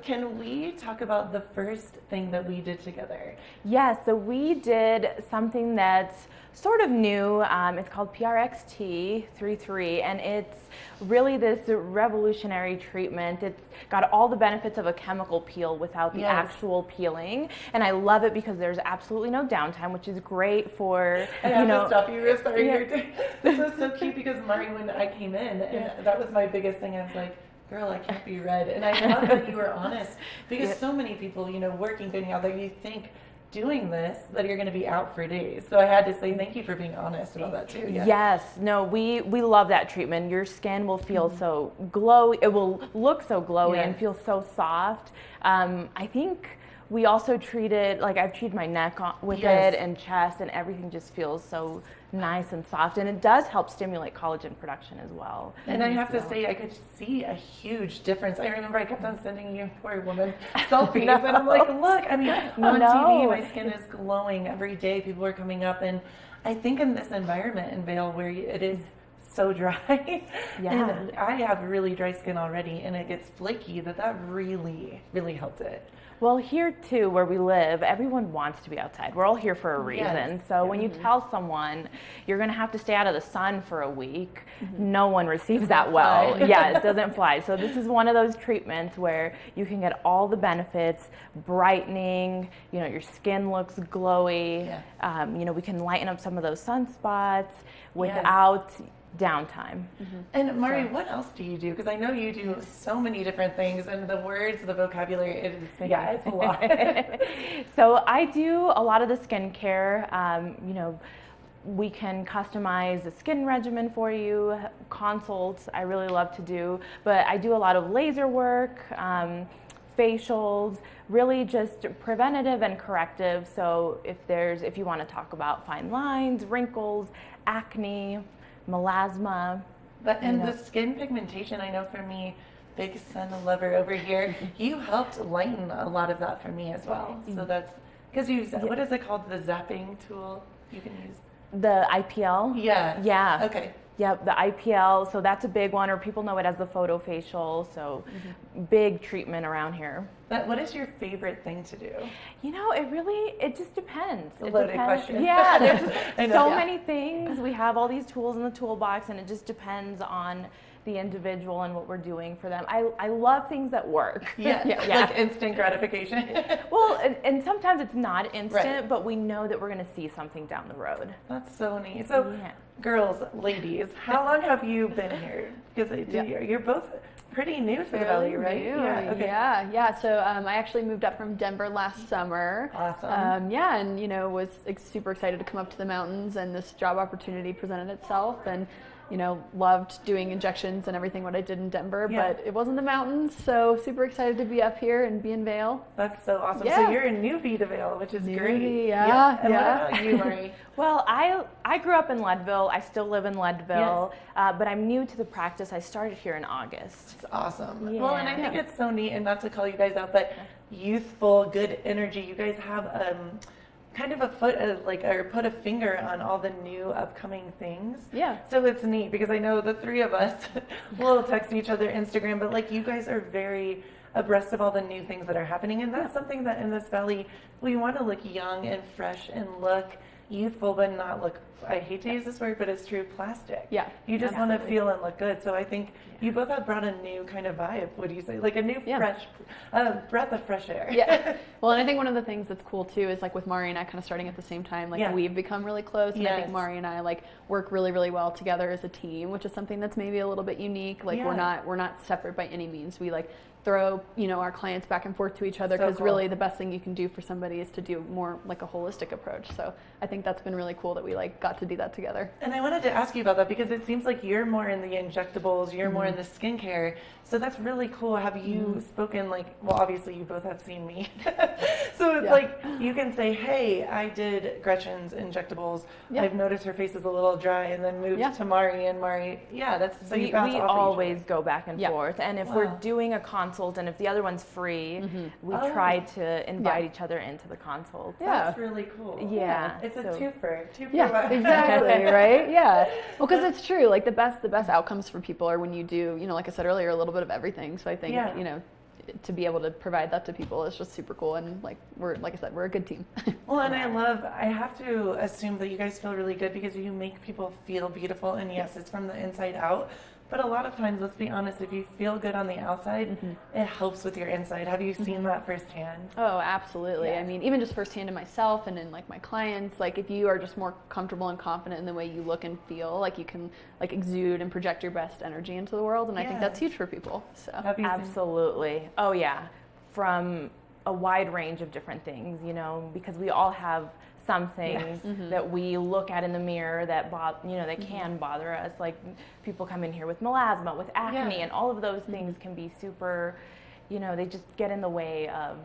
Can we talk about the first thing that we did together?
Yeah, so we did something that's sort of new. It's called PRXT33, and it's really this revolutionary treatment. It's got all the benefits of a chemical peel without the actual peeling, and I love it because there's absolutely no downtime, which is great for
I have to stop you real sorry. This was so cute because Mari, when I came in, and that was my biggest thing. I was like, girl, I can't be red. And I love that you were honest, because so many people, working, getting out there, you think doing this that you're going to be out for days. So I had to say thank you for being honest about that too.
Yes, no, we love that treatment. Your skin will feel so glowy. It will look so glowy and feel so soft. I think we also treated, I've treated my neck with it and chest, and everything just feels so nice and soft, and it does help stimulate collagen production as well.
And I have to say, I could see a huge difference. I remember I kept on sending you, poor woman, selfies, and I'm like, look, on TV, my skin is glowing every day. People are coming up, and I think in this environment in Vail where it is so dry, and I have really dry skin already, and it gets flaky, that really, really helped it.
Well, here too, where we live, everyone wants to be outside. We're all here for a reason. So when you tell someone you're going to have to stay out of the sun for a week, no one receives that well. It doesn't fly. So this is one of those treatments where you can get all the benefits, brightening, your skin looks glowy, we can lighten up some of those sunspots without downtime.
And Mari, what else do you do? Because I know you do so many different things, and the words, the vocabulary, it's a lot.
So I do a lot of the skincare. We can customize a skin regimen for you, consults I really love to do, but I do a lot of laser work, facials, really just preventative and corrective. So if you want to talk about fine lines, wrinkles, acne, melasma.
And the skin pigmentation, I know for me, big sun lover over here, you helped lighten a lot of that for me as well. So that's, because what is it called, the zapping tool you can use?
The IPL?
Yeah.
Yeah.
Okay.
Yep, the IPL, so that's a big one, or people know it as the photo facial, so big treatment around here.
But what is your favorite thing to do?
You know, it just depends.
A loaded question.
Yeah, there's just
I know.
so many things. We have all these tools in the toolbox, and it just depends on the individual and what we're doing for them. I love things that work.
Yeah, like instant gratification.
Well, and sometimes it's not instant,
Right.
but we know that we're going to see something down the road.
That's so neat. So, girls, ladies, how long have you been here? Because you're both pretty new to the Valley, right?
Yeah. So I actually moved up from Denver last summer.
Awesome.
Yeah, and was super excited to come up to the mountains, and this job opportunity presented itself, and loved doing injections and everything what I did in Denver, but it wasn't the mountains, so super excited to be up here and be in Vail.
That's so awesome.
Yeah.
So you're a newbie to Vail, which is great.
Yeah.
And what about you, Marie?
Well, I grew up in Leadville. I still live in Leadville, but I'm new to the practice. I started here in August.
It's awesome.
Yeah.
Well, and I think it's so neat, and not to call you guys out, but youthful, good energy. You guys have kind of put a finger on all the new upcoming things.
Yeah.
So it's neat because I know the three of us will text each other Instagram, but you guys are very abreast of all the new things that are happening, and that's something that in this valley we want to look young and fresh and look youthful, but not look, I hate to use this word, but it's true, plastic.
Yeah.
You just want to feel and look good. So I think you both have brought a new kind of vibe. What do you say? Like a new fresh breath of fresh air.
Yeah. Well, and I think one of the things that's cool too is with Mari and I kind of starting at the same time, we've become really close, and I think Mari and I work really, really well together as a team, which is something that's maybe a little bit unique. We're not separate by any means. We throw our clients back and forth to each other, because really the best thing you can do for somebody is to do more a holistic approach. So I think that's been really cool that we got to do that together.
And I wanted to ask you about that because it seems like you're more in the injectables, you're more in the skincare. So that's really cool. Have you spoken well, obviously you both have seen me. So it's you can say, hey, I did Gretchen's injectables. I've noticed her face is a little dry, and then moved to Mari, and Mari, that's so
we always go back and forth. And if we're doing a consult and if the other one's free, we try to invite each other into the consult.
That's really cool.
Yeah.
It's a twofer.
Yeah, exactly, right? Yeah. Well, because it's true. The best outcomes for people are when you do, like I said earlier, a little bit of everything. So I think, to be able to provide that to people is just super cool. And we're a good team.
Well, and I have to assume that you guys feel really good because you make people feel beautiful. And yes, it's from the inside out. But a lot of times, let's be honest, if you feel good on the outside, it helps with your inside. Have you seen that firsthand?
Oh, absolutely.
Yeah.
I mean, even just firsthand in myself and in my clients, if you are just more comfortable and confident in the way you look and feel, you can exude and project your best energy into the world. And I think that's huge for people. So
absolutely. Oh yeah. From a wide range of different things, because we all have some things that we look at in the mirror that that can bother us. People come in here with melasma, with acne, and all of those things can be super, they just get in the way of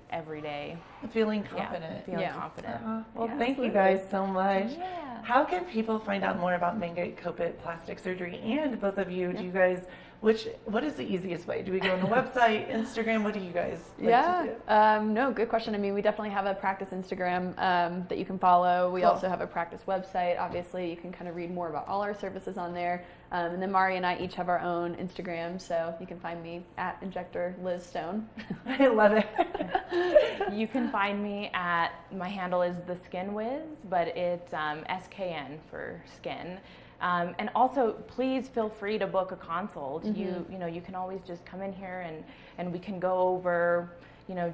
every day.
Feeling confident.
Feeling confident.
Well, thank you guys so much. Yeah. How can people find out more about Mangate Kopit plastic surgery? And both of you, do you guys, what is the easiest way? Do we go on the website, Instagram? What do you guys like to do?
No, good question. I mean, we definitely have a practice Instagram that you can follow. We also have a practice website. Obviously, you can kind of read more about all our services on there. And then Mari and I each have our own Instagram, so you can find me at Injector Liz Stone.
I love it.
You can find me at, my handle is The Skin Wiz, but it's SKN for skin. And also, please feel free to book a consult. You can always just come in here and we can go over,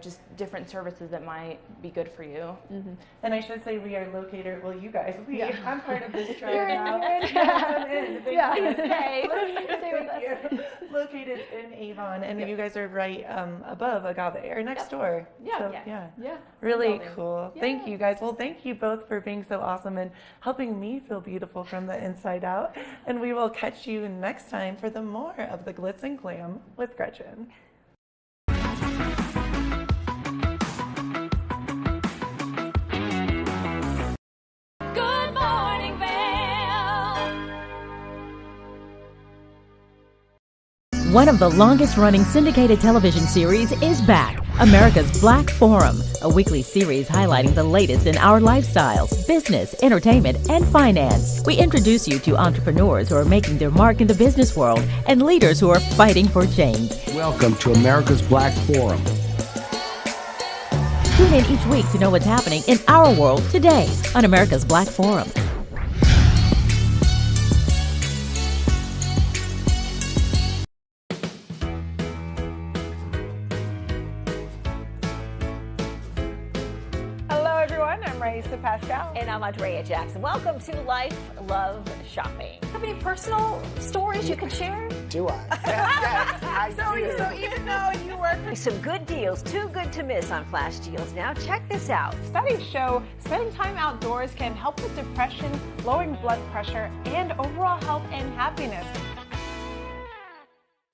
just different services that might be good for you.
And I should say we are located, well, you guys, I'm part of this tribe now. Located in Avon, and you guys are right above Agave, or next door. Really cool. Thank you guys. Well, thank you both for being so awesome and helping me feel beautiful from the inside out. And we will catch you next time for the more of the Glitz and Glam with Gretchen.
Good morning, Vail.
One of the longest-running syndicated television series is back, America's Black Forum, a weekly series highlighting the latest in our lifestyles, business, entertainment, and finance. We introduce you to entrepreneurs who are making their mark in the business world and leaders who are fighting for change.
Welcome to America's Black Forum.
Tune in each week to know what's happening in our world today on America's Black Forum.
Pascal. And I'm Andrea Jackson. Welcome to Life, Love, Shopping. How many personal stories you can share?
Do I? Yes, I do.
So even though you work for some good deals, too good to miss on flash deals now, check this out.
Studies show spending time outdoors can help with depression, lowering blood pressure, and overall health and happiness.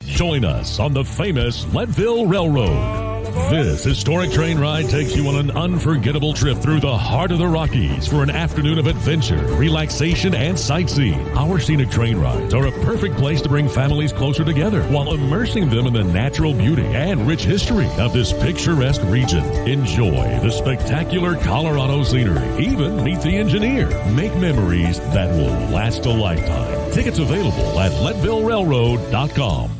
Join us on the famous Leadville Railroad. This historic train ride takes you on an unforgettable trip through the heart of the Rockies for an afternoon of adventure, relaxation, and sightseeing. Our scenic train rides are a perfect place to bring families closer together while immersing them in the natural beauty and rich history of this picturesque region. Enjoy the spectacular Colorado scenery. Even meet the engineer. Make memories that will last a lifetime. Tickets available at LeadvilleRailroad.com.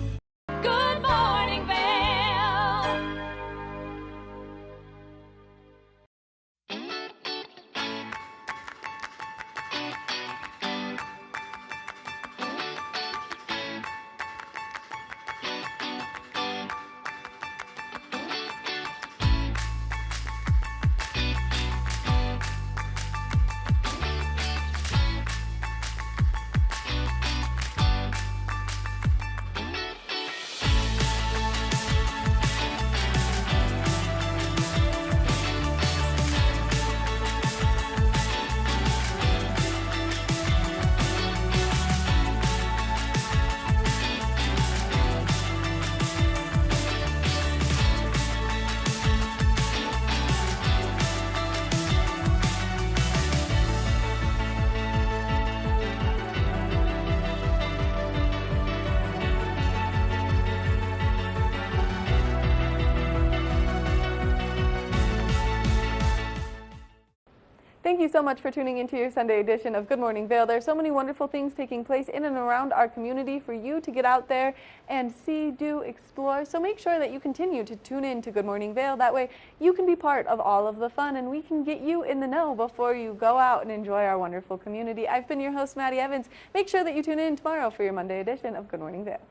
Thank you so much for tuning into your Sunday edition of Good Morning Vail. There are so many wonderful things taking place in and around our community for you to get out there and see, do, explore. So make sure that you continue to tune in to Good Morning Vail. That way you can be part of all of the fun and we can get you in the know before you go out and enjoy our wonderful community. I've been your host, Maddie Evans. Make sure that you tune in tomorrow for your Monday edition of Good Morning Vail.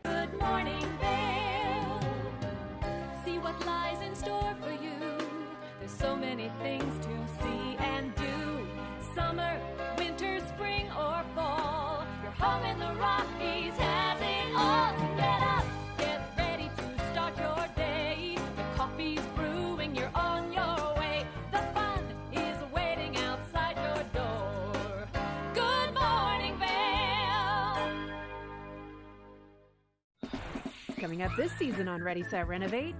Good morning, Vail. See what lies in store for you. There's so many things to see and do. Summer, winter, spring, or fall. Your home in the Rockies has it all. So get up, get ready to start your day. The coffee's brewing, you're on your way. The fun is waiting outside your door. Good morning, Vail.
Coming up this season on Ready, Set, Renovate.